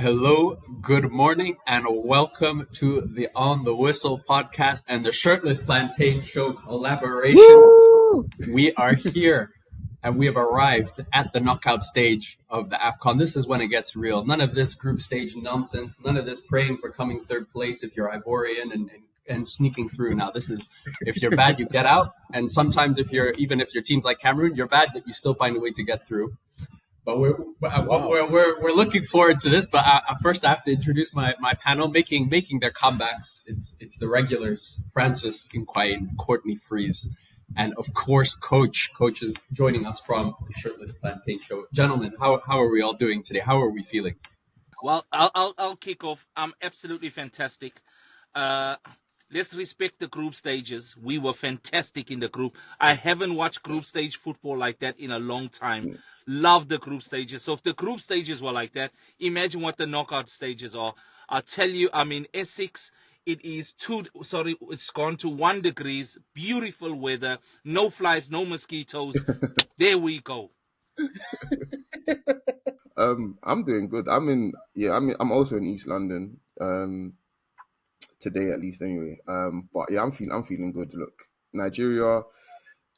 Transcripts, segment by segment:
Hello, good morning, and welcome to the On the Whistle podcast and the Shirtless Plantain Show collaboration. Woo! We are here and we have arrived at the knockout stage of the AFCON. This is when it gets real. None of this group stage nonsense, none of this praying for coming third place if you're Ivorian and sneaking through. Now, this is if you're bad, you get out. And sometimes if your team's like Cameroon, you're bad, but you still find a way to get through. But we're looking forward to this. But first, I have to introduce my panel making their comebacks. It's the regulars, Francis and Courtney Freeze, and of course, Coach. Coach is joining us from the Shirtless Plantain Show. Gentlemen, how are we all doing today? How are we feeling? Well, I'll kick off. I'm absolutely fantastic. Let's respect the group stages. We were fantastic in the group. I haven't watched group stage football like that in a long time. Love the group stages. So if the group stages were like that, imagine what the knockout stages are. I'll tell you, I'm in Essex. It's gone to 1 degree. Beautiful weather. No flies, no mosquitoes. There we go. I'm doing good. I'm also in East London. Today at least anyway. But yeah, I'm feeling good. Look, Nigeria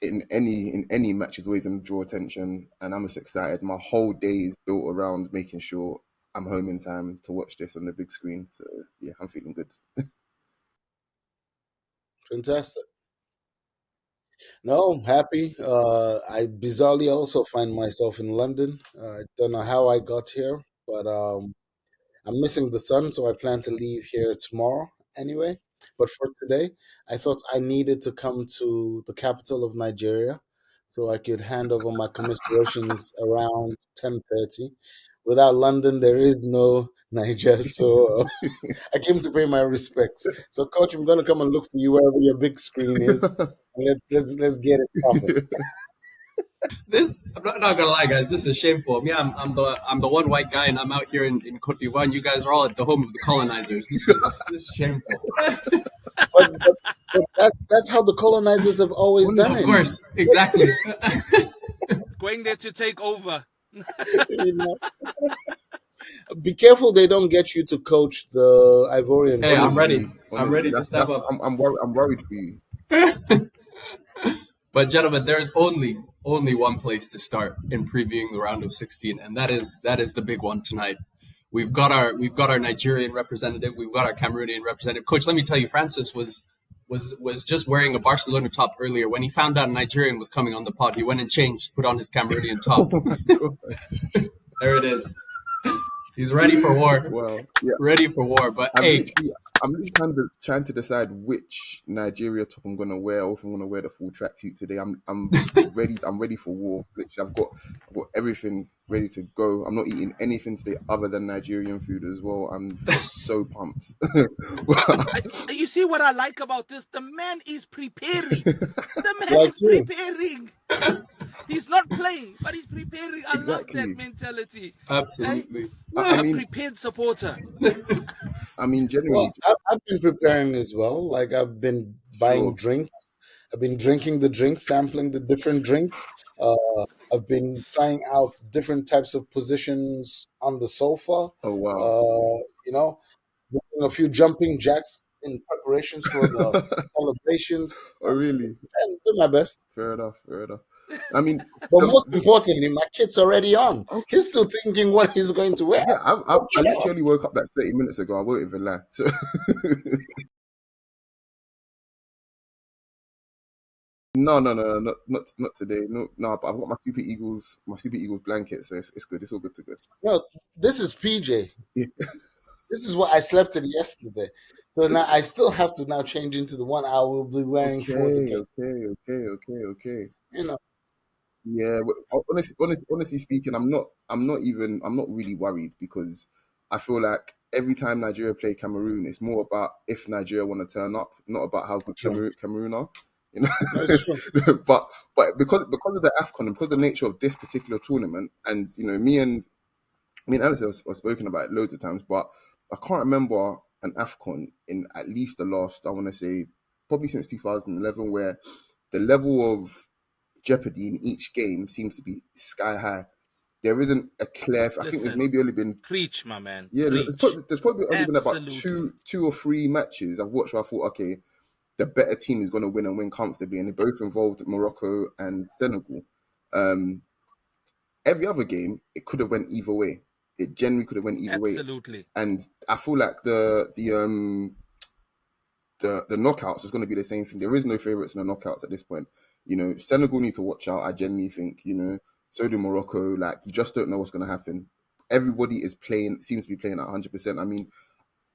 in any match is always going to draw attention, and I'm just excited. My whole day is built around making sure I'm home in time to watch this on the big screen. So yeah, I'm feeling good. Fantastic. No, I'm happy. I bizarrely also find myself in London. I don't know how I got here, but I'm missing the sun, so I plan to leave here tomorrow anyway. But for today, I thought I needed to come to the capital of Nigeria so I could hand over my commiserations around 10:30. Without London, there is no Niger, so I came to pay my respects. So, Coach, I'm going to come and look for you wherever your big screen is. And let's get it popping. I'm not gonna lie, guys. This is shameful. Me, I'm the one white guy, and I'm out here in Cote d'Ivoire. And you guys are all at the home of the colonizers. This is shameful. But that's how the colonizers have always done Of it. course, exactly. Going there to take over. You know? Be careful they don't get you to coach the Ivorian Hey, team. I'm ready. I'm Honestly, ready to step up. I'm worried for you. But gentlemen, there's only one place to start in previewing the round of 16, and that is the big one tonight. We've got our Nigerian representative, we've got our Cameroonian representative. Coach, let me tell you, Francis was just wearing a Barcelona top earlier. When he found out a Nigerian was coming on the pod, he went and changed, put on his Cameroonian top. There it is. He's ready for war. Well, yeah. Ready for war. But I'm hey, literally trying to decide which Nigeria top I'm gonna wear, or if I'm gonna wear the full tracksuit today. I'm ready. I'm ready for war. Literally, I've got everything ready to go. I'm not eating anything today other than Nigerian food as well. I'm so pumped. You see what I like about this? The man is preparing. The man Like is you. preparing. He's not playing, but he's preparing. I love Exactly. that mentality. absolutely. I A mean, prepared supporter. genuinely, Well, I've been preparing as well. Like I've been buying Sure. drinks. I've been drinking the drinks, sampling the different drinks. I've been trying out different types of positions on the sofa. Oh wow. Doing a few jumping jacks in preparations for the celebrations. Oh really? And do my best. Fair enough. I mean, But most importantly, my kid's already on. Okay. He's still thinking what he's going to wear. yeah, I literally woke up like 30 minutes ago. I won't even lie. So no, not today. No, but I've got my Super Eagles blanket, so it's good. It's all good to go. No, this is PJ. Yeah. This is what I slept in yesterday. So now I still have to now change into the one I will be wearing for the game. Okay. You know, Yeah, but honestly speaking, I'm not really worried because I feel like every time Nigeria play Cameroon, it's more about if Nigeria want to turn up, not about how good True. Cameroon are. You know, That's true. but because of the AFCON and because of the nature of this particular tournament, and me and Alice have spoken about it loads of times, but I can't remember an AFCON in at least the last, I want to say, probably since 2011, where the level of jeopardy in each game seems to be sky high. there isn't a clear. I think there's Listen, maybe only been preach, my man, yeah. preach. There's probably only been about Absolutely. two or three matches I've watched where I thought, okay, the better team is going to win and win comfortably, and they both involved Morocco and Senegal. Um, every other game, it could have went either way. It generally could have went either way, Absolutely. and I feel like the knockouts is going to be the same thing. There is no favourites in the knockouts at this point. You know, Senegal need to watch out. I genuinely think, you know, so do Morocco. Like, you just don't know what's going to happen. Everybody is playing, seems to be playing at 100%. I mean,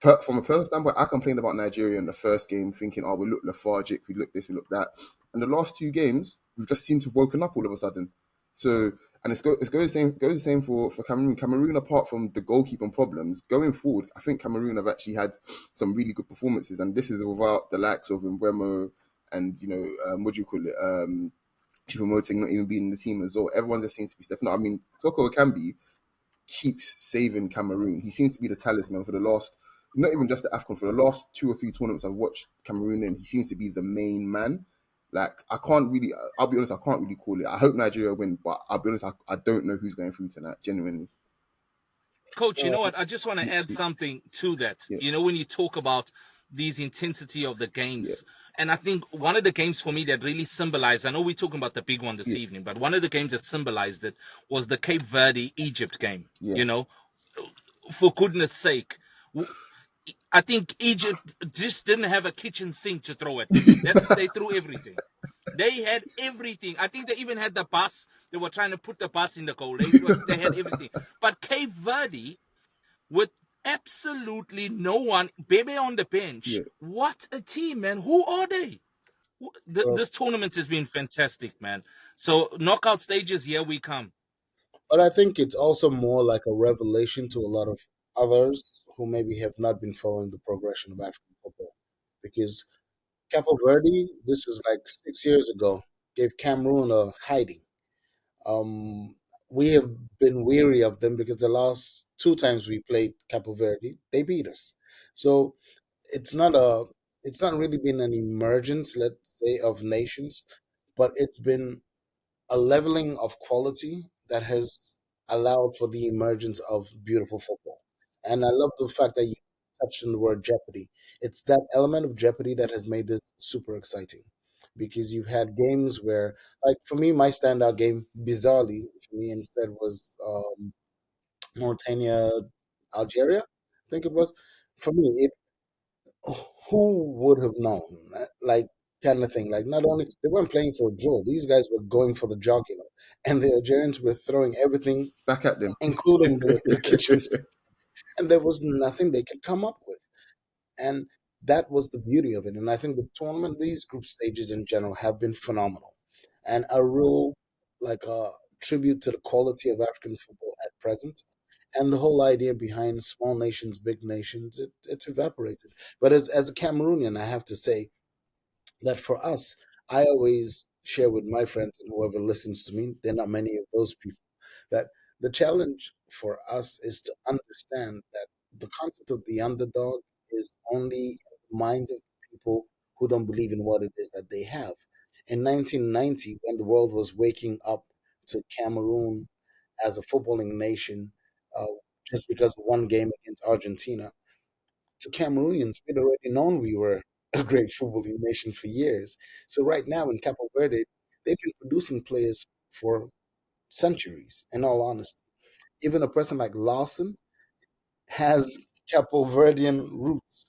from a personal standpoint, I complained about Nigeria in the first game, thinking, oh, we look lethargic, we look this, we look that. And the last two games, we've just seemed to have woken up all of a sudden. So, and it goes the same for Cameroon. Cameroon, apart from the goalkeeping problems, going forward, I think Cameroon have actually had some really good performances, and this is without the likes of Mbeumo and, you know, what do you call it, Choupo-Moting not even being in the team as well. Everyone just seems to be stepping up. I mean, Coco Kambi keeps saving Cameroon. He seems to be the talisman for the last, not even just the AFCON, for the last two or three tournaments I've watched Cameroon in. He seems to be the main man. Like, I can't really, I'll be honest, I can't really call it. I hope Nigeria win, but I'll be honest, I don't know who's going through tonight, genuinely. Coach, you Uh, know what? I just want to add something to that. Yeah, You know, when you talk about these intensity of the yeah, games, and I think one of the games for me that really symbolized, I know we're talking about the big one this yeah, evening, but one of the games that symbolized it was the Cape Verde Egypt game. yeah. You know, for goodness sake, I think Egypt just didn't have a kitchen sink to throw at them. They threw everything. They had everything. I think they even had the bus. They were trying to put the bus in the goal. They had everything. But Cape Verde, with absolutely no one, Bebe on the bench. Yeah. What a team, man! Who are they? well, This tournament has been fantastic, man. So knockout stages, here we come. but I think it's also more like a revelation to a lot of others who maybe have not been following the progression of African football. Because Capo Verde, this was like 6 years ago, gave Cameroon a hiding. Um, we have been weary of them because the last two times we played Capo Verde, they beat us. So it's not a, it's not really been an emergence, let's say, of nations, but it's been a leveling of quality that has allowed for the emergence of beautiful football. And I love the fact that you touched on the word jeopardy. It's that element of jeopardy that has made this super exciting. Because you've had games where, like for me, my standout game, bizarrely, for me instead was Mauritania, Algeria, I think it was. For me, who would have known? Like, kind of thing. Like, not only they weren't playing for a draw, these guys were going for the jugular, and the Algerians were throwing everything, Back at them. including the kitchen sink, and there was nothing they could come up with. And that was the beauty of it. And I think the tournament, these group stages in general, have been phenomenal, and a real like a tribute to the quality of African football at present. And the whole idea behind small nations, big nations, it's evaporated. But as a Cameroonian, I have to say that for us, I always share with my friends and whoever listens to me, there are not many of those people, that the challenge for us is to understand that the concept of the underdog is only in the minds of people who don't believe in what it is that they have. In 1990, when the world was waking up to Cameroon as a footballing nation, uh, just because of one game against Argentina, to Cameroonians, we'd already known we were a great footballing nation for years. So right now in Capo Verde, they've been producing players for centuries, in all honesty. Even a person like Lawson has Capo Verdean roots.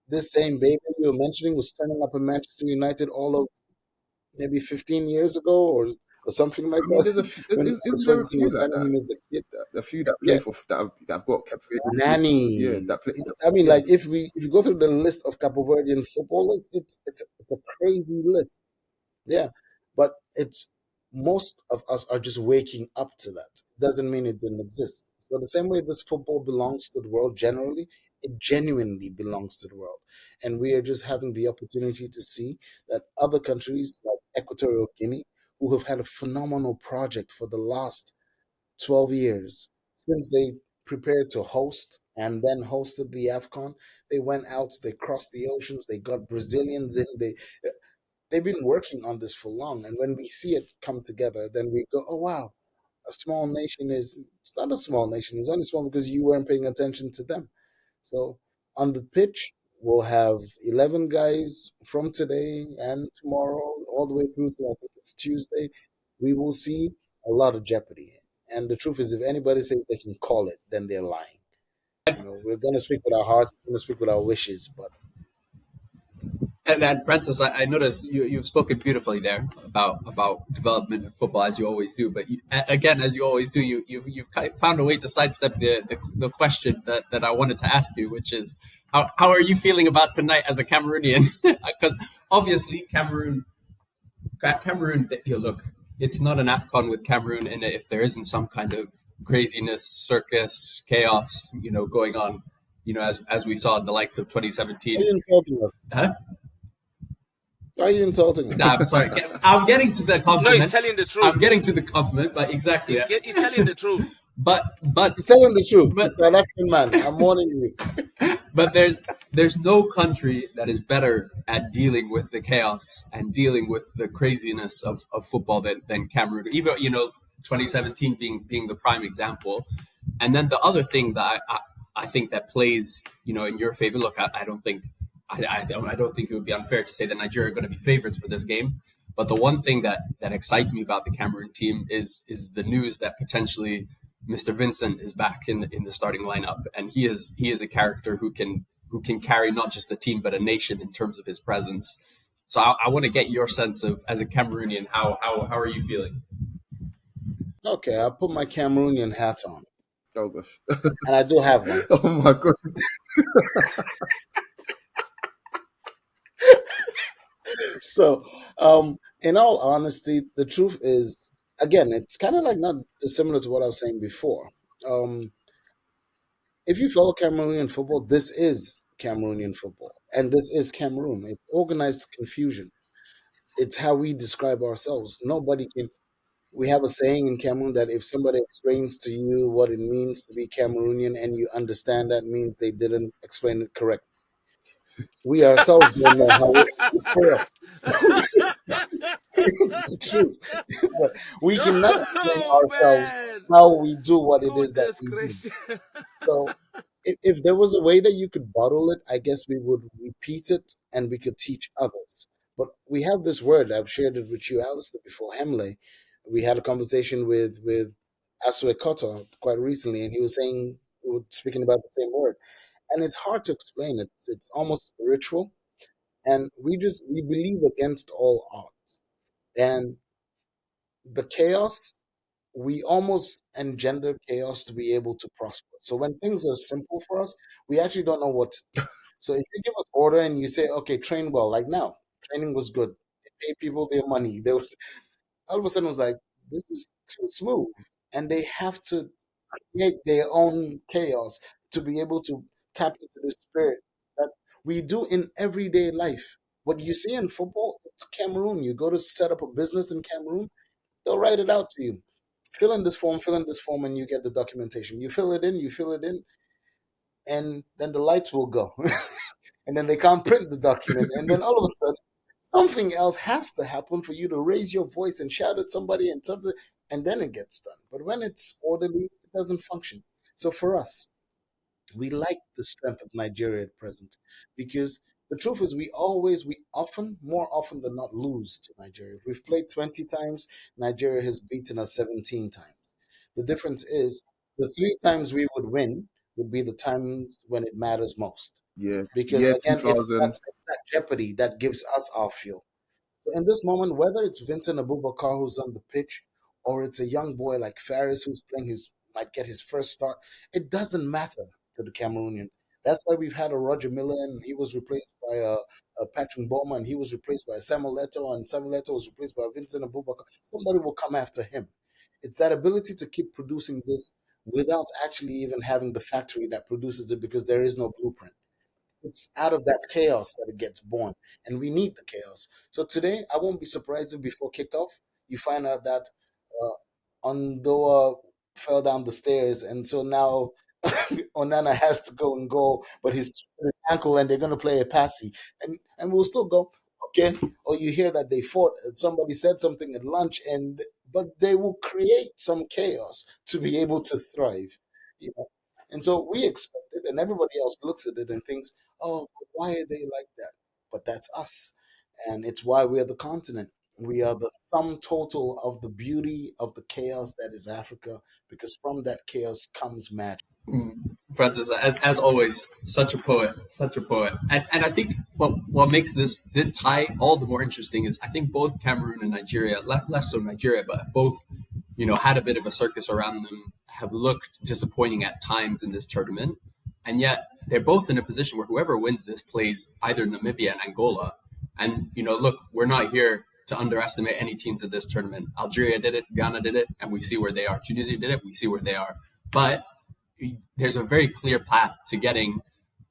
This same baby you were mentioning was turning up in Manchester United all of maybe 15 years ago or something like I mean, that when isn't Coach there a Ferguson few was like signing that? him as a kid. A few that play Yeah, for that have got captivated roots. Yeah, Nanny. that play. I mean, Yeah, like if you go through the list of Capo Verdean footballers, it's a crazy list. Yeah, but it's most of us are just waking up to that. Doesn't mean it didn't exist. So the same way this football belongs to the world generally, it genuinely belongs to the world, and we are just having the opportunity to see that other countries like Equatorial Guinea, who have had a phenomenal project for the last 12 years since they prepared to host and then hosted the AFCON. They went out, they crossed the oceans, they got Brazilians in, they've been working on this for long. And when we see it come together, then we go, oh, wow, a small nation is, it's not a small nation. It's only small because you weren't paying attention to them. So on the pitch, we'll have 11 guys from today and tomorrow, all the way through to I think it's Tuesday. We will see a lot of jeopardy. And the truth is, if anybody says they can call it, then they're lying. We're going to speak with our hearts, we're going to speak with our wishes, but And Francis, I noticed you've spoken beautifully there about development in football, as you always do. But again, as you always do, you've found a way to sidestep the question that I wanted to ask you, which is how are you feeling about tonight as a Cameroonian? Because obviously Cameroon, look, it's not an AFCON with Cameroon in it if there isn't some kind of craziness, circus, chaos, going on, as we saw in the likes of are 2017. you insulting us? Huh? Why are you insulting us? Nah, I'm sorry. I'm getting to the No, compliment. he's telling the truth. I'm getting to the compliment, but exactly. He's telling the truth. But He's telling the truth. But- He's an African man. I'm warning you. but there's no country that is better at dealing with the chaos and dealing with the craziness of football than Cameroon. Even 2017 being the prime example. And then the other thing that I think that plays in your favor. Look, I don't think it would be unfair to say that Nigeria are going to be favorites for this game. But the one thing that excites me about the Cameroon team is the news that potentially Mr. Vincent is back in the starting lineup, and he is a character who can carry not just a team but a nation in terms of his presence. So I want to get your sense of, as a Cameroonian, how are you feeling? Okay, I'll put my Cameroonian hat on. Oh gosh. And I do have one. Oh my gosh. So, in all honesty, the truth is, again, it's kind of like not dissimilar to what I was saying before. If you follow Cameroonian football, this is Cameroonian football, and this is Cameroon. It's organized confusion. It's how we describe ourselves. Nobody can. We have a saying in Cameroon that if somebody explains to you what it means to be Cameroonian and you understand that means they didn't explain it correctly. We ourselves don't know how it's fair. It's the truth. It's like we cannot explain Oh ourselves man! how we do what it is that Goodness we do. gracious! So if there was a way that you could bottle it, I guess we would repeat it and we could teach others. But we have this word, I've shared it with you, Alistair, before Hemley. We had a conversation with Asue Koto quite recently, and he was saying, we were speaking about the same word. And it's hard to explain it. It's almost spiritual. And we believe against all odds. And the chaos, we almost engender chaos to be able to prosper. So when things are simple for us, we actually don't know what to do. So if you give us order and you say, okay, train well, like now, training was good. They paid people their money. There was all of a sudden it was like, this is too smooth. And they have to create their own chaos to be able to tap into the spirit that we do in everyday life. What you see in football, it's Cameroon. You go to set up a business in Cameroon, they'll write it out to you. Fill in this form, and you get the documentation. You fill it in, and then the lights will go. And then they can't print the document. And then all of a sudden, something else has to happen for you to raise your voice and shout at somebody and something, and then it gets done. But when it's orderly, it doesn't function. So for us, we like the strength of Nigeria at present because the truth is more often than not lose to Nigeria. If we've played 20 times, Nigeria has beaten us 17 times. The difference is the 3 times we would win would be the times when it matters most. Yeah. Because Yeah, again, 2000. it's that jeopardy that gives us our fuel. So in this moment, whether it's Vincent Abubakar who's on the pitch, or it's a young boy like Faris who's might get his first start, it doesn't matter to the Cameroonians. That's why we've had a Roger Miller, and he was replaced by a Patrick Bowman, and he was replaced by Samuel Leto, and Samuel Leto was replaced by Vincent Abubakar. Somebody will come after him. It's that ability to keep producing this without actually even having the factory that produces it because there is no blueprint. It's out of that chaos that it gets born, and we need the chaos. So today, I won't be surprised if before kickoff you find out that Ondoa fell down the stairs, and so now Onana has to go and go, but his ankle, and they're going to play a passy, and we'll still go okay. Or you hear that they fought, and somebody said something at lunch, and but they will create some chaos to be able to thrive. You know? And so we expect it, and everybody else looks at it and thinks, oh, why are they like that? But that's us. And it's why we are the continent. We are the sum total of the beauty of the chaos that is Africa, because from that chaos comes magic. Francis, as always, such a poet, such a poet. And I think what makes this tie all the more interesting is I think both Cameroon and Nigeria, less so Nigeria, but both, had a bit of a circus around them, have looked disappointing at times in this tournament. And yet they're both in a position where whoever wins this plays either Namibia and Angola. And, look, we're not here to underestimate any teams in this tournament. Algeria did it, Ghana did it, and we see where they are. Tunisia did it, we see where they are. But there's a very clear path to getting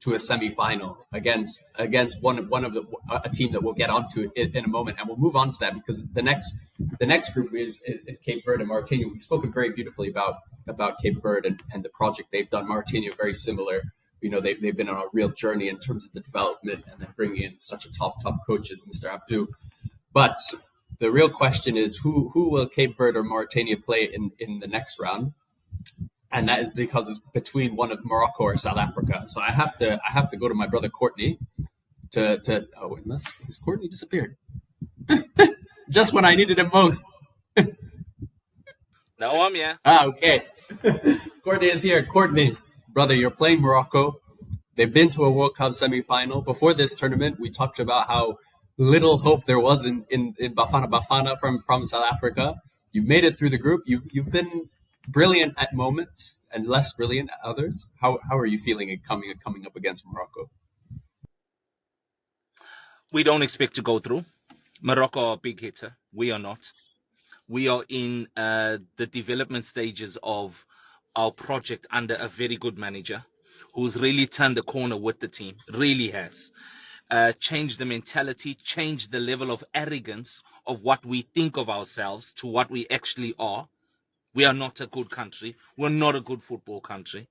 to a semifinal against one of a team that we'll get onto in a moment, and we'll move on to that because the next group is Cape Verde and Mauritania. We've spoken very beautifully about Cape Verde and the project they've done. Mauritania very similar. They've been on a real journey in terms of the development and then bringing in such a top coach as Mr. Abdou. But the real question is who will Cape Verde or Mauritania play in the next round? And that is because it's between one of Morocco or South Africa. So I have to go to my brother Courtney to unless has Courtney disappeared? Just when I needed him most. No, I'm here. Okay. Courtney is here. Courtney, brother, you're playing Morocco. They've been to a World Cup semi-final. Before this tournament, we talked about how little hope there was in Bafana Bafana from South Africa. You've made it through the group. You've been brilliant at moments and less brilliant at others. How are you feeling it coming up against Morocco? We don't expect to go through. Morocco are a big hitter. We are not. We are in the development stages of our project under a very good manager who's really turned the corner with the team. Really has. Changed the mentality, changed the level of arrogance of what we think of ourselves to what we actually are. We are not a good country. We're not a good football country.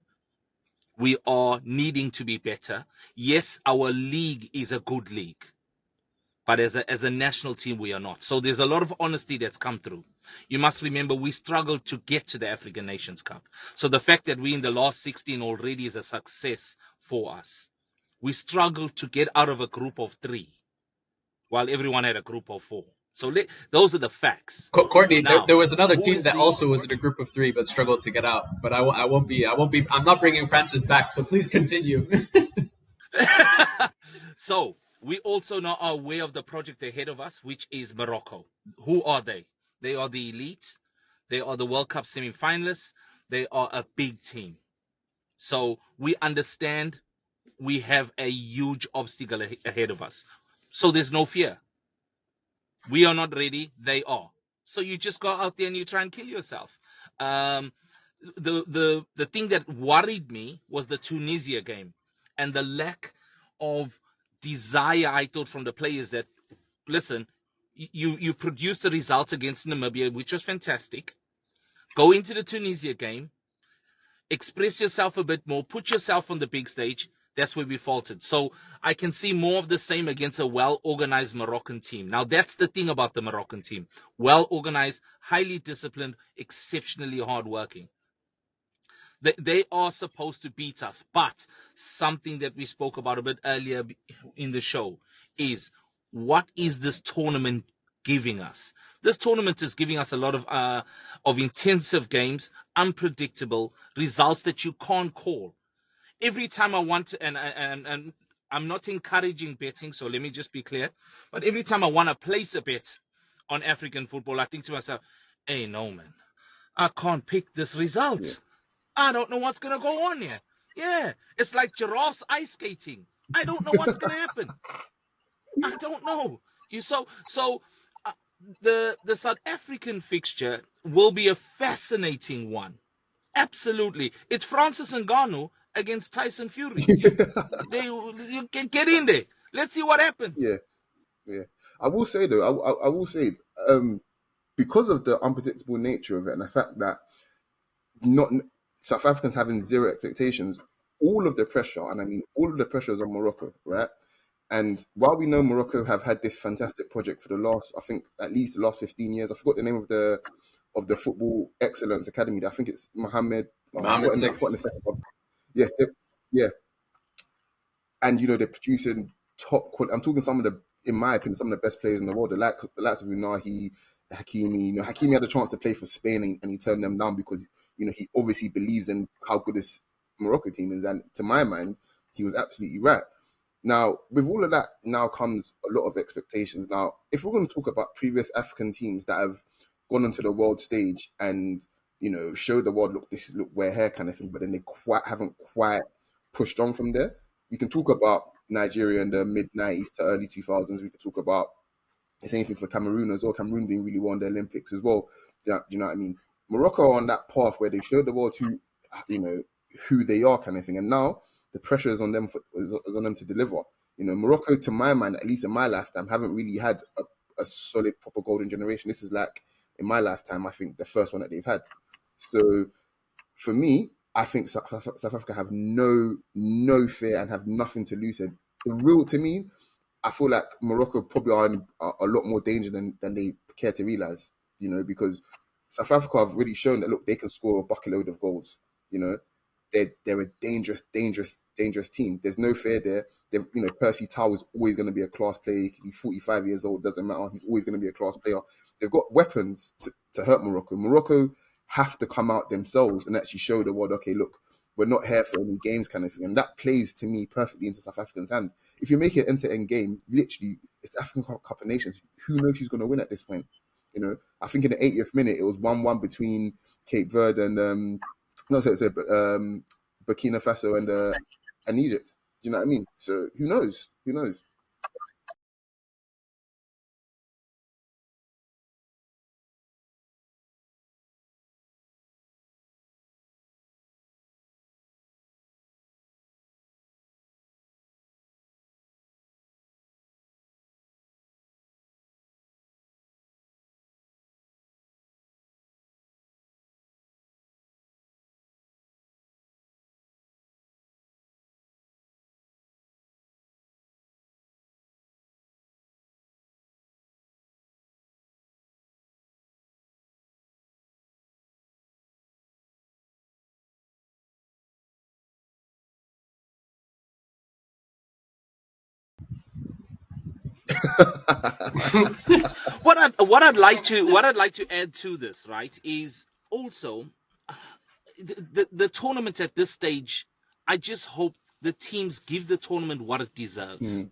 We are needing to be better. Yes, our league is a good league. But as a national team, we are not. So there's a lot of honesty that's come through. You must remember we struggled to get to the African Nations Cup. So the fact that we're in the last 16 already is a success for us. We struggled to get out of a group of 3, while everyone had a group of 4. So those are the facts. Courtney, now, there was another team that also was in a group of 3 but struggled to get out. But I won't be. I'm not bringing Francis back. So please continue. So we also now are aware of the project ahead of us, which is Morocco. Who are they? They are the elite. They are the World Cup semi-finalists. They are a big team. So we understand we have a huge obstacle ahead of us. So there's no fear. We are not ready. They are. So you just go out there and you try and kill yourself. The thing that worried me was the Tunisia game and the lack of desire, I thought, from the players that, listen, you produced the results against Namibia, which was fantastic. Go into the Tunisia game, express yourself a bit more, put yourself on the big stage. That's where we faltered. So I can see more of the same against a well-organized Moroccan team. Now, that's the thing about the Moroccan team. Well-organized, highly disciplined, exceptionally hardworking. They are supposed to beat us. But something that we spoke about a bit earlier in the show is, what is this tournament giving us? This tournament is giving us a lot of intensive games, unpredictable results that you can't call. Every time I want to, and I'm not encouraging betting, so let me just be clear, but every time I want to place a bet on African football, I think to myself, hey, no, man, I can't pick this result. Yeah. I don't know what's going to go on here. Yeah, it's like giraffes ice skating. I don't know what's going to happen. I don't know. The South African fixture will be a fascinating one. Absolutely. It's Francis and Ngannou against Tyson Fury. You can get in there. Let's see what happens. Yeah. I will say though, I will say, because of the unpredictable nature of it and the fact that not South Africans having zero expectations, all of the pressure, and I mean all of the pressure is on Morocco, right? And while we know Morocco have had this fantastic project for the last, I think, at least the last 15 years, I forgot the name of the of the Football Excellence Academy. I think it's Mohammed. Mohammed I've Six. forgotten the second one. Yeah, yeah. And they're producing top quality. I'm talking in my opinion, some of the best players in the world. The likes of Unahi, Hakimi. Hakimi had a chance to play for Spain and he turned them down because he obviously believes in how good this Morocco team is. And to my mind, he was absolutely right. Now, with all of that, now comes a lot of expectations. Now, if we're going to talk about previous African teams that have gone onto the world stage and show the world, look, we're here kind of thing, but then they haven't quite pushed on from there. We can talk about Nigeria in the mid-90s to early 2000s. We could talk about the same thing for Cameroon as well. Cameroon being really won the Olympics as well. Do you know what I mean? Morocco on that path where they showed the world who they are kind of thing. And now the pressure is on them to deliver. Morocco, to my mind, at least in my lifetime, haven't really had a solid, proper golden generation. This is like, in my lifetime, I think the first one that they've had. So for me, I think South Africa have no fear and have nothing to lose. To me, I feel like Morocco probably are in a lot more danger than they care to realise, because South Africa have really shown that, look, they can score a bucket load of goals. They're a dangerous team. There's no fear there. Percy Tau is always going to be a class player. He could be 45 years old, doesn't matter. He's always going to be a class player. They've got weapons to hurt Morocco. Morocco have to come out themselves and actually show the world, okay, look, we're not here for any games kind of thing. And that plays, to me, perfectly into South Africa's hands. If you make it end-to-end game, literally, it's the African Cup of Nations. Who knows who's going to win at this point? I think in the 80th minute, it was 1-1 between Cape Verde and Burkina Faso and Egypt. Do you know what I mean? So who knows? Who knows? What I'd like to add to this, right, is also the tournament at this stage. I just hope the teams give the tournament what it deserves.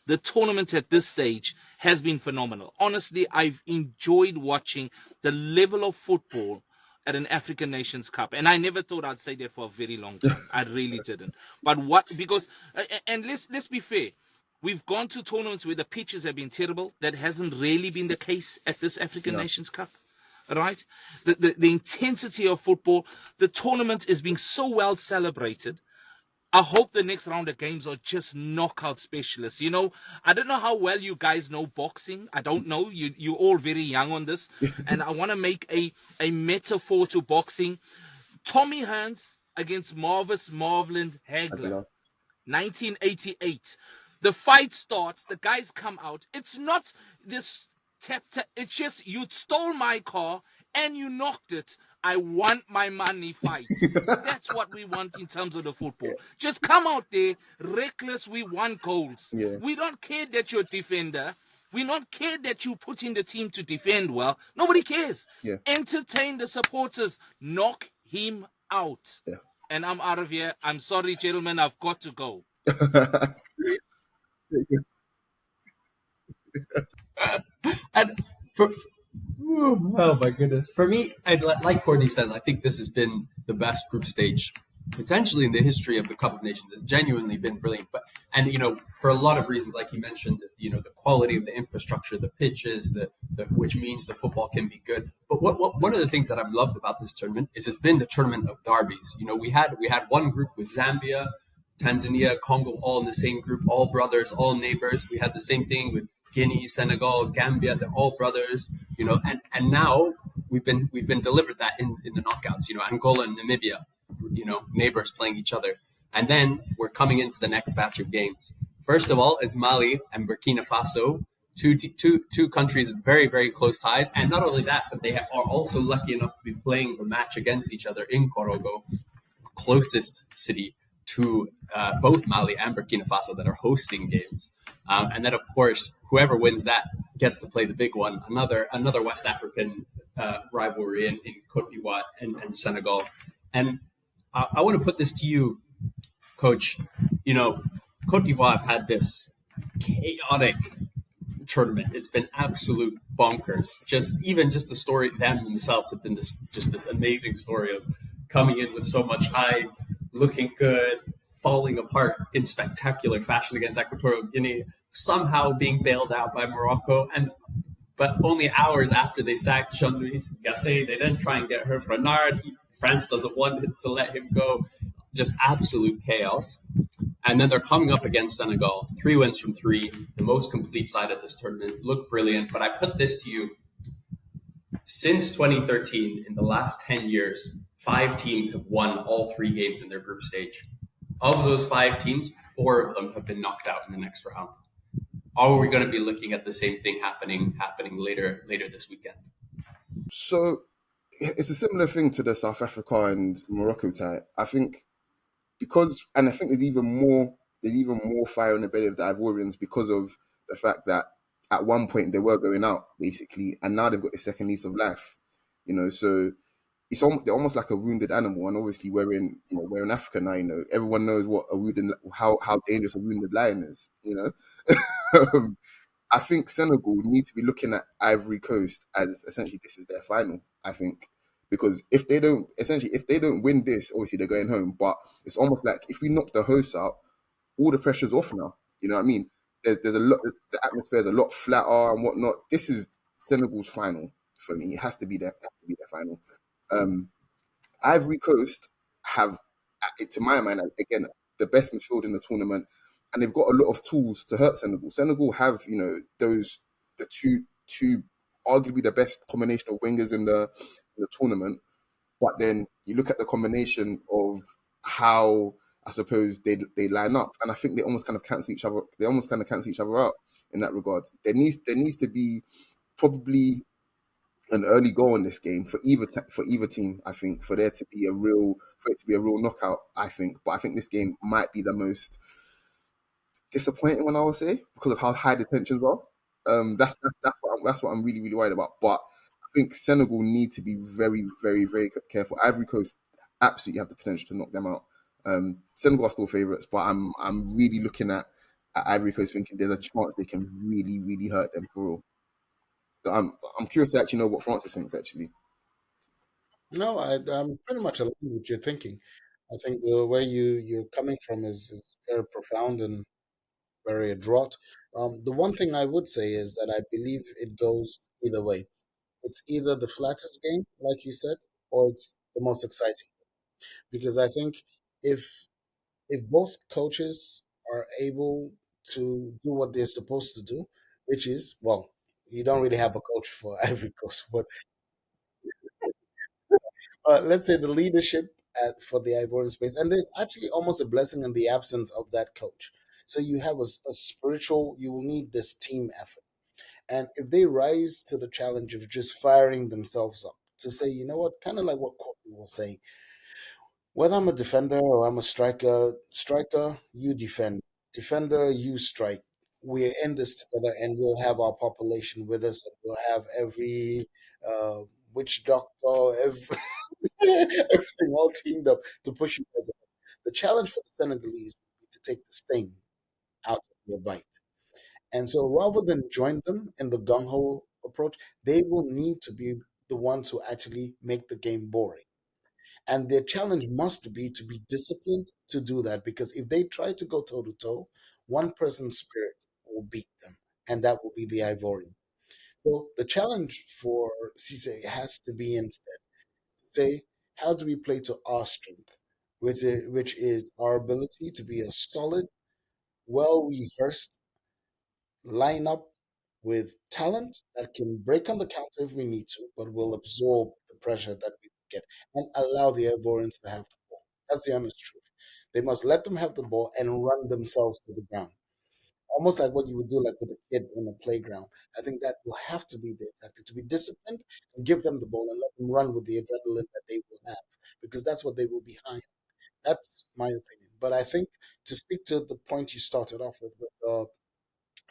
The tournament at this stage has been phenomenal. Honestly, I've enjoyed watching the level of football at an African Nations Cup, and I never thought I'd say that for a very long time. I really didn't. But let's be fair. We've gone to tournaments where the pitches have been terrible. That hasn't really been the case at this African Nations Cup. Right? The intensity of football, the tournament is being so well celebrated. I hope the next round of games are just knockout specialists. I don't know how well you guys know boxing. I don't know. You're all very young on this. And I want to make a metaphor to boxing. Tommy Hearns against Marvis Marvland Hagler. 1988. The fight starts. The guys come out. It's not this tap. It's just, you stole my car and you knocked it. I want my money fight. That's what we want in terms of the football. Just come out there, reckless. We want goals. We don't care that you're a defender. We don't care that you put in the team to defend well. Nobody cares. Entertain the supporters. Knock him out. And I'm out of here. I'm sorry, gentlemen. I've got to go. And oh my goodness. For me, like Courtney says, I think this has been the best group stage potentially in the history of the Cup of Nations. It's genuinely been brilliant. And for a lot of reasons, like you mentioned, the quality of the infrastructure, the pitches, which means the football can be good. But one of the things that I've loved about this tournament is it's been the tournament of derbies. We had one group with Zambia, Tanzania, Congo, all in the same group, all brothers, all neighbors. We had the same thing with Guinea, Senegal, Gambia. They're all brothers, and now we've been delivered that in the knockouts. Angola and Namibia, neighbors playing each other, and then we're coming into the next batch of games. First of all, it's Mali and Burkina Faso two countries, very, very close ties. And not only that, but they are also lucky enough to be playing the match against each other in Korogo, closest city to both Mali and Burkina Faso that are hosting games. And then, of course, whoever wins that gets to play the big one, another West African rivalry in Cote d'Ivoire and Senegal. And I want to put this to you, Coach. You know, Cote d'Ivoire have had this chaotic tournament. It's been absolute bonkers. Just the story, them themselves have been this amazing story of coming in with so much hype, looking good, falling apart in spectacular fashion against Equatorial Guinea, somehow being bailed out by Morocco, and but only hours after they sacked Jean-Louis Gasset, they then try and get Hervé Renard. France doesn't want to let him go. Just absolute chaos. And then they're coming up against Senegal. 3 wins from 3, the most complete side of this tournament. Looked brilliant. But I put this to you. Since 2013, in the last 10 years, 5 teams have won all 3 games in their group stage. Of those 5 teams, 4 of them have been knocked out in the next round. Are we going to be looking at the same thing happening later this weekend? So it's a similar thing to the South Africa and Morocco tie. I think I think there's even more fire in the belly of the Ivorians because of the fact that at one point they were going out basically, and now they've got the second lease of life. So they're almost like a wounded animal, and obviously we're in Africa now. Everyone knows what how dangerous a wounded lion is. I think Senegal need to be looking at Ivory Coast as essentially this is their final. I think because if they don't win this, obviously they're going home. But it's almost like if we knock the hosts out, all the pressure's off now. You know what I mean? There's a lot. The atmosphere is a lot flatter and whatnot. This is Senegal's final for me. It has to be their final. Ivory Coast have, to my mind, again, the best midfield in the tournament, and they've got a lot of tools to hurt Senegal. Senegal have, the two arguably the best combination of wingers in the tournament. But then you look at the combination of how I suppose they line up, and I think they almost kind of cancel each other. They almost kind of cancel each other out in that regard. There needs to be probably an early goal in this game for either team. I think for it to be a real knockout. I think, but I think this game might be the most disappointing one, I would say, because of how high the tensions are. That's what I'm really, really worried about. But I think Senegal need to be very, very, very careful. Ivory Coast absolutely have the potential to knock them out. Senegal are still favourites, but I'm really looking at Ivory Coast thinking there's a chance they can really, really hurt them for real. So I'm curious to actually know what Francis thinks actually. No, I'm pretty much aligned with your thinking. I think the way you're coming from is very profound and very adroit. The one thing I would say is that I believe it goes either way. It's either the flattest game, like you said, or it's the most exciting. Because I think if if both coaches are able to do what they're supposed to do, which is, well, you don't really have a coach for Ivory Coast, but let's say the leadership for the Ivorian space, and there's actually almost a blessing in the absence of that coach. So you have a spiritual. You will need this team effort, and if they rise to the challenge of just firing themselves up to say, you know what, kind of like what Courtney was saying, whether I'm a defender or I'm a striker, you defend, defender, you strike. We're in this together, and we'll have our population with us, and we'll have every uh, witch doctor, every everything all teamed up to push you guys. The challenge for the Senegalese would be to take the sting out of your bite. And so rather than join them in the gung ho approach, they will need to be the ones who actually make the game boring. And their challenge must be to be disciplined to do that, because if they try to go toe to toe, one person's spirit will beat them, and that will be the Ivorian. So the challenge for Cisse has to be instead to say, how do we play to our strength, which is our ability to be a solid, well rehearsed lineup with talent that can break on the counter if we need to, but will absorb the pressure that we get and allow the Ivorians to have the ball. That's the honest truth. They must let them have the ball and run themselves to the ground. almost like what you would do like with a kid in a playground. I think that will have to be the tactic, to be disciplined and give them the ball and let them run with the adrenaline that they will have, because that's what they will be high on. That's my opinion. But I think, to speak to the point you started off with the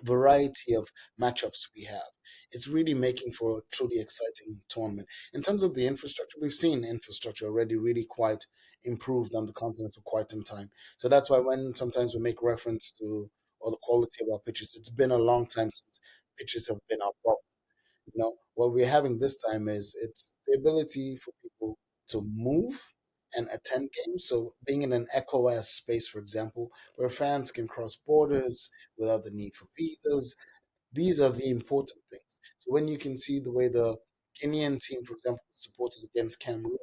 variety of matchups we have, it's really making for a truly exciting tournament. In terms of the infrastructure, we've seen infrastructure already really quite improved on the continent for quite some time. So that's why when sometimes we make reference to or the quality of our pitches, it's been a long time since pitches have been our problem. What we're having this time is it's the ability for people to move and attend games. So being in an ECOWAS space, for example, where fans can cross borders without the need for visas, these are the important things. So when you can see the way the Kenyan team, for example, supported against Cameroon,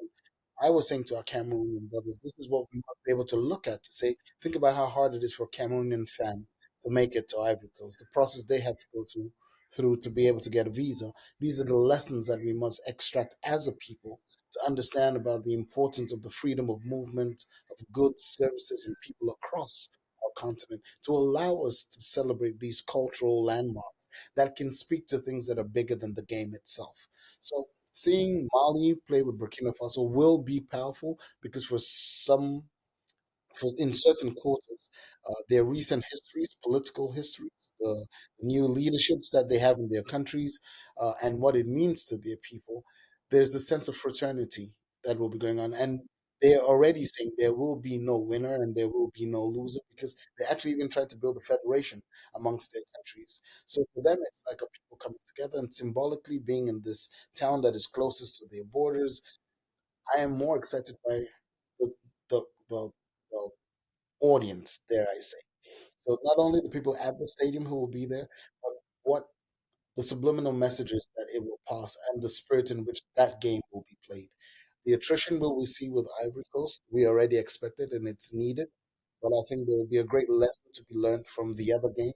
I was saying to our Cameroonian brothers, this is what we must be able to look at to say, think about how hard it is for a Cameroonian fan to make it to Ivory Coast, the process they had to go through to be able to get a visa. These are the lessons that we must extract as a people to understand about the importance of the freedom of movement of goods, services, and people across our continent, to allow us to celebrate these cultural landmarks that can speak to things that are bigger than the game itself. So seeing Mali play with Burkina Faso will be powerful, because in certain quarters, their recent histories, political histories, the new leaderships that they have in their countries, and what it means to their people, there's a sense of fraternity that will be going on. And they're already saying there will be no winner and there will be no loser, because they're actually even trying to build a federation amongst their countries. So for them, it's like a people coming together and symbolically being in this town that is closest to their borders. I am more excited by the the the, the audience, dare I say. So not only the people at the stadium who will be there, but what the subliminal messages that it will pass and the spirit in which that game will be played. The attrition will we see with Ivory Coast, we already expect it and it's needed, but I think there will be a great lesson to be learned from the other game,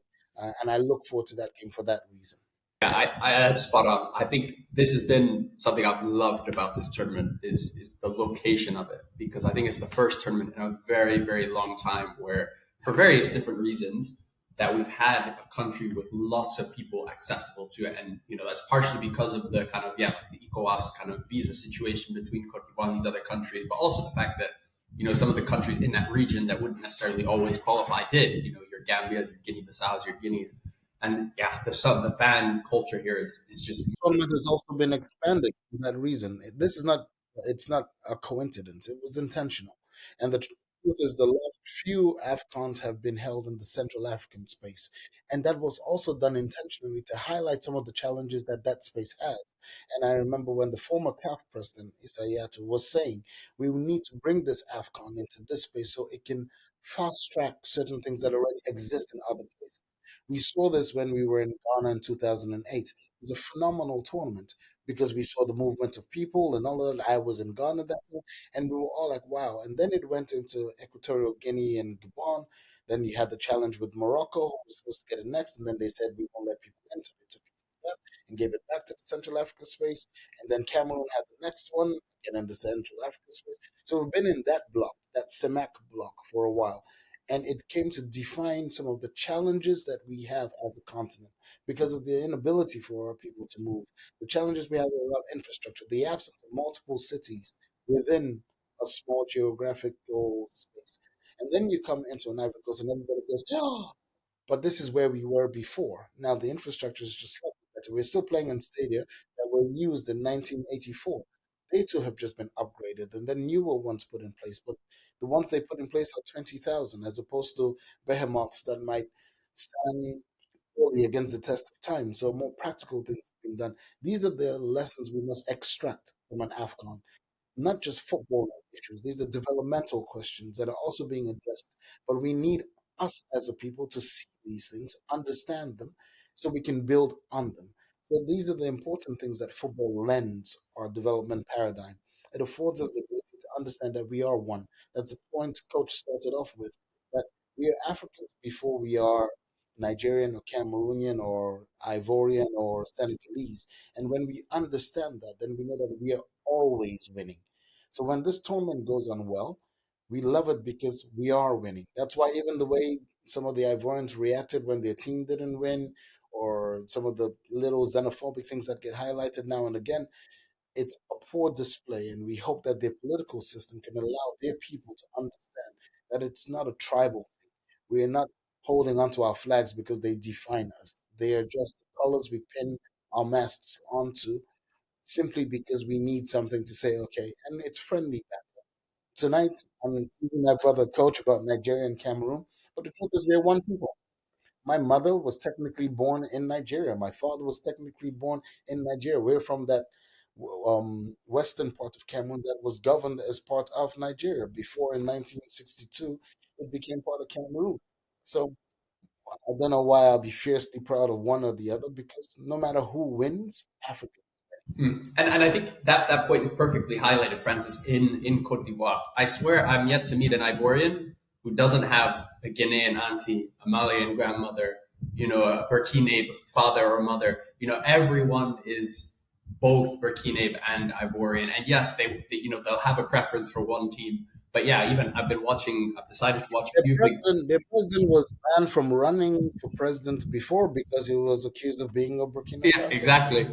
and I look forward to that game for that reason. Yeah, that's spot on. I think this has been something I've loved about this tournament is the location of it, because I think it's the first tournament in a very, very long time where, for various different reasons, that we've had a country with lots of people accessible to it. And that's partially because of the kind of, yeah, like the ECOWAS kind of visa situation between Cote d'Ivoire and these other countries, but also the fact that some of the countries in that region that wouldn't necessarily always qualify did. Your Gambias, your Guinea-Bissaus, your Guineas, and yeah, the fan culture here is just Tournament has also been expanded for that reason. This is not it's not a coincidence. It was intentional. And the truth is, the last few AFCONs have been held in the Central African space. And that was also done intentionally to highlight some of the challenges that that space has. And I remember when the former CAF president, Issa Hayatou, was saying, we will need to bring this AFCON into this space so it can fast track certain things that already exist in other places. We saw this when we were in Ghana in 2008. It was a phenomenal tournament because we saw the movement of people and all of that. I was in Ghana that time, and we were all like, wow. And then it went into Equatorial Guinea and Gabon. Then you had the challenge with Morocco, who was supposed to get it next, and then they said we won't let people enter. They took it from them and gave it back to the Central Africa space. And then Cameroon had the next one, again in the Central Africa space. So we've been in that block, that CEMAC block, for a while. And it came to define some of the challenges that we have as a continent because of the inability for our people to move, the challenges we have around infrastructure, the absence of multiple cities within a small geographical space. And then you come into an Ivory Coast and everybody goes, oh, but this is where we were before. Now the infrastructure is just slightly better. We're still playing in stadia that were used in 1984. They too have just been upgraded, and then newer ones put in place. But the ones they put in place are 20,000, as opposed to behemoths that might stand poorly against the test of time. So more practical things have been done. These are the lessons we must extract from an AFCON, not just football issues. These are developmental questions that are also being addressed. But we need us as a people to see these things, understand them, so we can build on them. So these are the important things that football lends our development paradigm. It affords us the ability to understand that we are one. That's the point Coach started off with, that we are Africans before we are Nigerian or Cameroonian or Ivorian or Senegalese. And when we understand that, then we know that we are always winning. So when this tournament goes on well, We love it because we are winning. That's why even the way some of the Ivorians reacted when their team didn't win, or some of the little xenophobic things that get highlighted now and again, it's a poor display. And we hope that their political system can allow their people to understand that it's not a tribal thing. We are not holding onto our flags because they define us. They are just the colors we pin our masts onto simply because we need something to say, okay, and it's friendly. Tonight, I'm teasing my brother coach about Nigeria and Cameroon, but the truth is, we're one people. My mother was technically born in Nigeria. My father was technically born in Nigeria. We're from that western part of Cameroon that was governed as part of Nigeria before in 1962 it became part of Cameroon. So I don't know why I'll be fiercely proud of one or the other because no matter who wins, Africa. And I think that point is perfectly highlighted, Francis, in Cote d'Ivoire. I swear I'm yet to meet an Ivorian who doesn't have a Ghanaian auntie, a Malian grandmother, a Burkinabe father or mother. Everyone is both Burkinabe and Ivorian. And yes, they'll have a preference for one team. But yeah, even I've decided to watch a few things. Their president was banned from running for president before because he was accused of being a Burkina Yeah, Faso. exactly.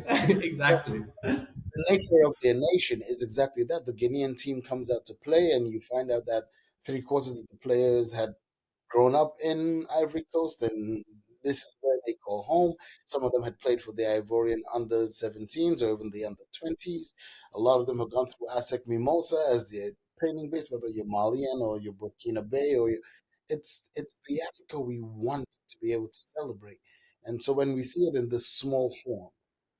Exactly. The nature of their nation is exactly that. The Guinean team comes out to play, and you find out that three-quarters of the players had grown up in Ivory Coast, and this is where they call home. Some of them had played for the Ivorian under 17s or even the under 20s. A lot of them have gone through ASEC Mimosa as their training base, whether you're Malian or you're Burkina Bay it's the Africa we want to be able to celebrate. And so when we see it in this small form,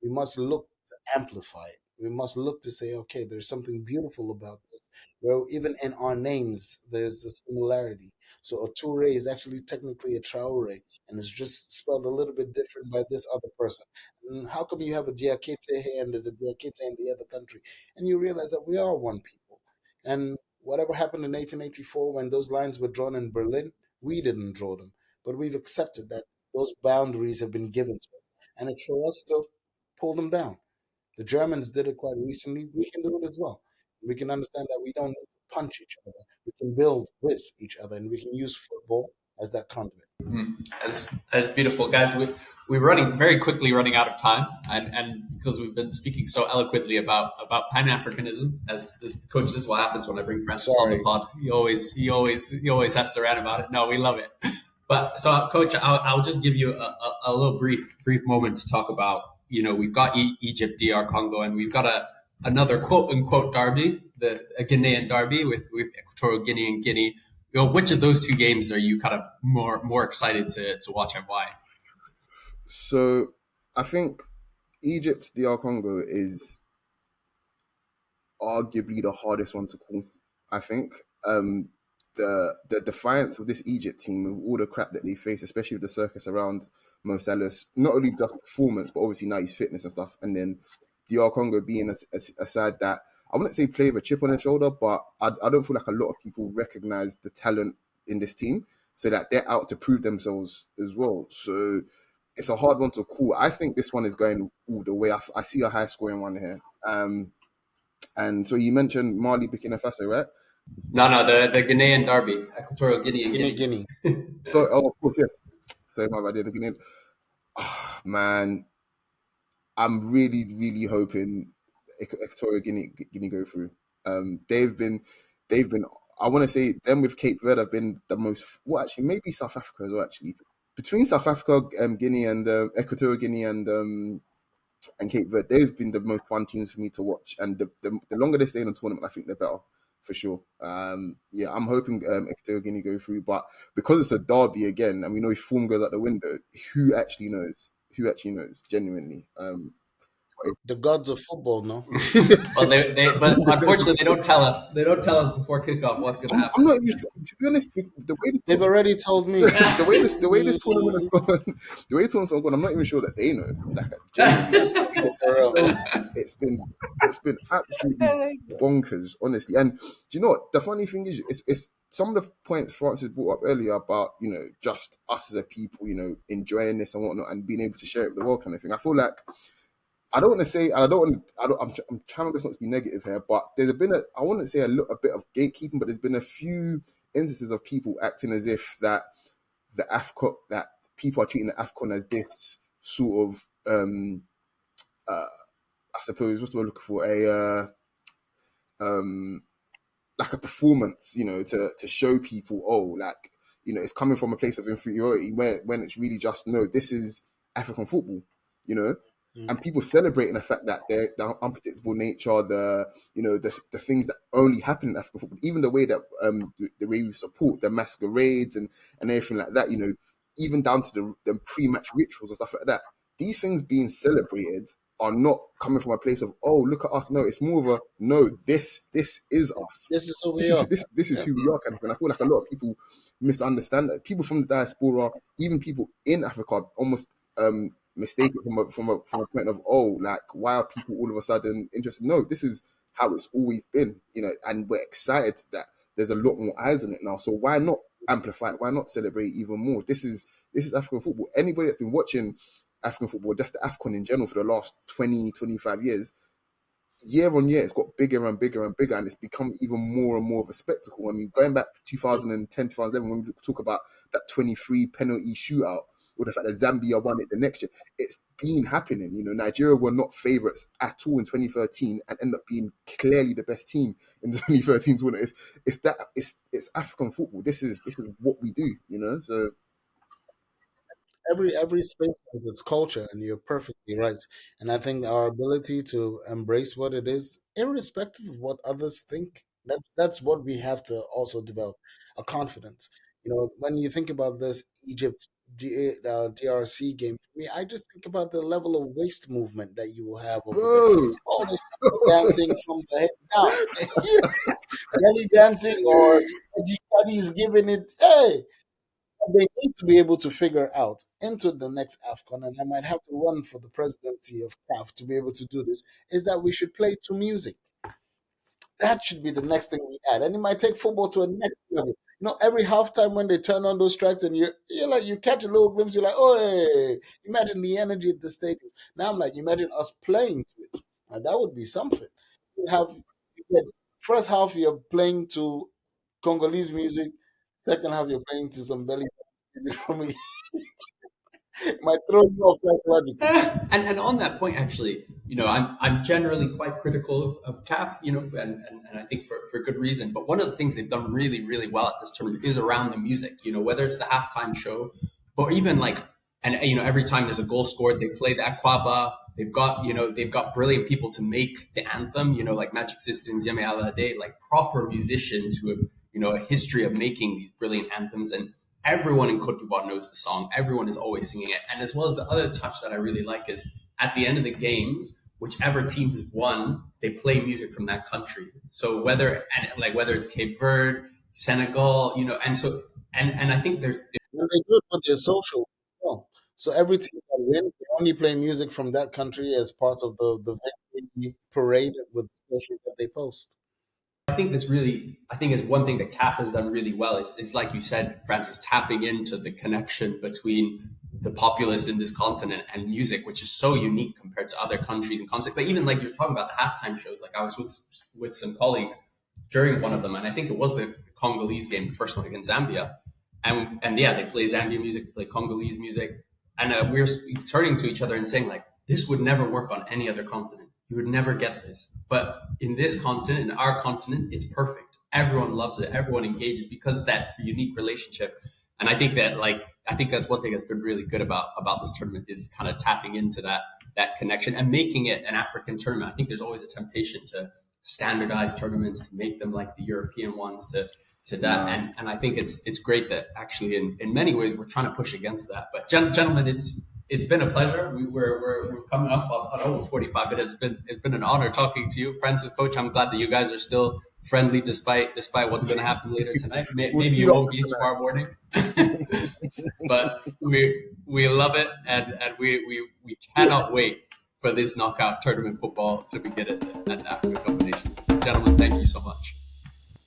we must look to amplify it. We must look to say, okay, there's something beautiful about this. Where even in our names, there's a similarity. So a Toure is actually technically a Traore, and it's just spelled a little bit different by this other person. And how come you have a Diakite here and there's a Diakite in the other country? And you realize that we are one people. And whatever happened in 1884 when those lines were drawn in Berlin, we didn't draw them. But we've accepted that those boundaries have been given to us. And it's for us to pull them down. The Germans did it quite recently. We can do it as well. We can understand that we don't need to punch each other. We can build with each other, and we can use football as that conduit. As beautiful, guys. We're very quickly running out of time, and because we've been speaking so eloquently about Pan Africanism, as this coach, this is what happens when I bring Francis on the pod. He always has to rant about it. No, we love it. But so, Coach, I'll just give you a little brief moment to talk about. We've got Egypt, DR Congo, and we've got another quote unquote derby, a Ghanaian derby with Equatorial Guinea and Guinea. Which of those two games are you kind of more excited to watch, and why? So I think Egypt, DR Congo is arguably the hardest one to call. I think the defiance of this Egypt team with all the crap that they face, especially with the circus around Mo Salah's not only just performance, but obviously now his fitness and stuff, and then DR Congo being a side that I wouldn't say play with a chip on their shoulder, but I don't feel like a lot of people recognize the talent in this team, so that they're out to prove themselves as well. So it's a hard one to call. I think this one is going all the way. I see a high scoring one here. And so you mentioned Mali, Burkina Faso, right? No, the Ghanaian derby, Equatorial Guinea and Guinea. So, of course, yes. So my bad, the Ghanaian. Oh, man, I'm really, really hoping Equatorial Guinea go through. They've been. I want to say them with Cape Verde have been the most. Well, actually, maybe South Africa as well. Actually, between South Africa, Guinea, and Equatorial Guinea and Cape Verde, they've been the most fun teams for me to watch. And the longer they stay in the tournament, I think they're better for sure. Yeah, I'm hoping Equatorial Guinea go through, but because it's a derby again, and we know if form goes out the window, who actually knows? Who actually knows? Genuinely. The gods of football, no? Well, but unfortunately, they don't tell us. They don't tell us before kickoff what's going to happen. I'm not even sure. To be honest, the way they've already told me. the way this tournament has gone, I'm not even sure that they know. Like, it's been absolutely bonkers, honestly. And do you know what? The funny thing is, it's some of the points Francis brought up earlier about just us as a people, enjoying this and whatnot, and being able to share it with the world, kind of thing. I feel like I don't want to say, and I don't want. I'm trying my best not to be negative here, but there's been I wouldn't say a bit of gatekeeping, but there's been a few instances of people acting as if that the AFCON, that people are treating the AFCON as this sort of, I suppose, what's the word I'm looking for, like a performance, to show people, like, it's coming from a place of inferiority when it's really just, no, this is African football, and people celebrating the fact that the unpredictable nature, the things that only happen in African football, even the way that the way we support the masquerades and everything like that, even down to the pre-match rituals and stuff like that. These things being celebrated are not coming from a place of, oh, look at us. No, it's more of a, no, this is us. This is who we are. This is who we are, kind of thing. I feel like a lot of people misunderstand that. People from the diaspora, even people in Africa, almost mistake it from a point of, oh, like, why are people all of a sudden interested? No, this is how it's always been, and we're excited that there's a lot more eyes on it now. So why not amplify it? Why not celebrate even more? This is African football. Anybody that's been watching African football, just the AFCON in general, for the last 20, 25 years, year on year, it's got bigger and bigger and bigger, and it's become even more and more of a spectacle. I mean, going back to 2010, 2011, when we talk about that 23 penalty shootout, or the fact that Zambia won it the next year, it's been happening. Nigeria were not favourites at all in 2013 and ended up being clearly the best team in the 2013 tournament. It's African football. This is what we do, so. Every space has its culture, and you're perfectly right. And I think our ability to embrace what it is, irrespective of what others think, that's what we have to also develop a confidence. When you think about this Egypt DRC game, for me, I just think about the level of waist movement that you will have over there. Bro, All those people dancing from the head down, belly dancing, or everybody's giving it. Hey, they need to be able to figure out into the next AFCON, and I might have to run for the presidency of CAF to be able to do this, is that we should play to music. That should be the next thing we add. And it might take football to a next level. Every halftime when they turn on those tracks and you're like, you catch a little glimpse, you're like, oh, hey, imagine the energy at the stadium. Now I'm like, imagine us playing to it. And that would be something. First half, you're playing to Congolese music. Second half, you're playing to some belly music for me. Might throw you off psychologically. And on that point, actually, I'm generally quite critical of CAF, and I think for good reason. But one of the things they've done really, really well at this tournament is around the music. Whether it's the halftime show, or even every time there's a goal scored, they play the Akwaba. They've got brilliant people to make the anthem. Like Magic Systems, Yemi Alade, like proper musicians who have a history of making these brilliant anthems. And everyone in Cote d'Ivoire knows the song. Everyone is always singing it. And as well as the other touch that I really like is at the end of the games, whichever team has won, they play music from that country. So whether it's Cape Verde, Senegal, and I think there's. And they do it with their social. Well. So every team that wins, they only play music from that country as part of the victory parade with the socials that they post. I think it's one thing that CAF has done really well. It's like you said, Francis, tapping into the connection between the populace in this continent and music, which is so unique compared to other countries and concepts. But even like you're talking about the halftime shows, like I was with some colleagues during one of them, and I think it was the Congolese game, the first one against Zambia. And yeah, they play Zambian music, they play Congolese music. And we're turning to each other and saying, like, this would never work on any other continent. You would never get this. But in this continent, in our continent, it's perfect. Everyone loves it. Everyone engages because of that unique relationship. And I think that's one thing that's been really good about this tournament is kind of tapping into that connection and making it an African tournament. I think there's always a temptation to standardize tournaments, to make them like the European ones, to that. And I think it's great that actually in many ways we're trying to push against that. But gentlemen, it's been a pleasure. We're coming up on almost 45 minutes. It's been an honor talking to you, Francis, Coach. I'm glad that you guys are still friendly despite what's going to happen later tonight. Maybe you won't be tomorrow morning, but we love it, and we cannot wait for this knockout tournament football to begin at the African Cup of Nations. Gentlemen, thank you so much.